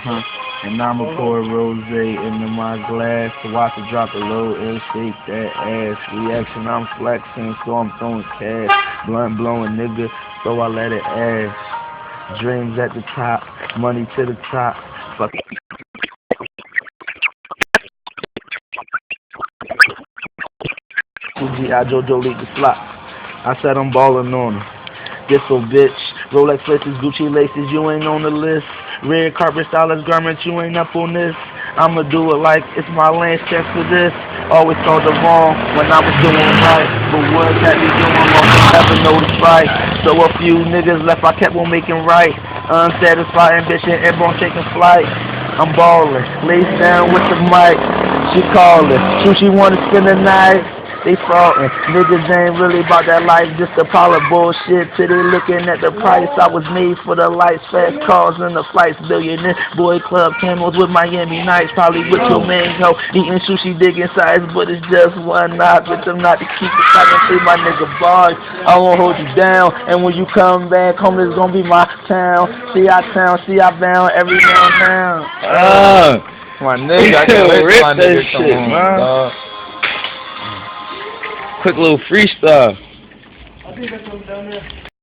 Uh-huh. And I'ma pour rosé into my glass to watch it drop the low and shake that ass. Reaction, I'm flexing, so I'm throwing cash. Blunt blowing, nigga, so I let it ash. Dreams at the top, money to the top. Fuck Fuji, I Jojo lead the slot. I said I'm ballin' on her. This so bitch. Rolex laces, Gucci laces, you ain't on the list. Red carpet stylist garments, you ain't up on this. I'ma do it like it's my last chance for this. Always called the wrong when I was doing right. But what that be doing wrong, never noticed right. So a few niggas left, I kept on making right. Unsatisfied ambition, everyone taking flight. I'm ballin', lays down with the mic. She callin', she wanna spend the night. They frontin', niggas ain't really about that life, just a pile of bullshit till they looking at the price. I was made for the lights, fast cars and the flights, billionaire boy club camos with Miami Nights, probably with your mango, eating sushi, digging size, but it's just one knock, bitch, I'm not to keep it, I can free my nigga bars, I won't hold you down, and when you come back home, it's gonna be my town, see I bound every now and now. My nigga, I can't wait till my nigga come shit, home, man. dog. Quick little freestyle.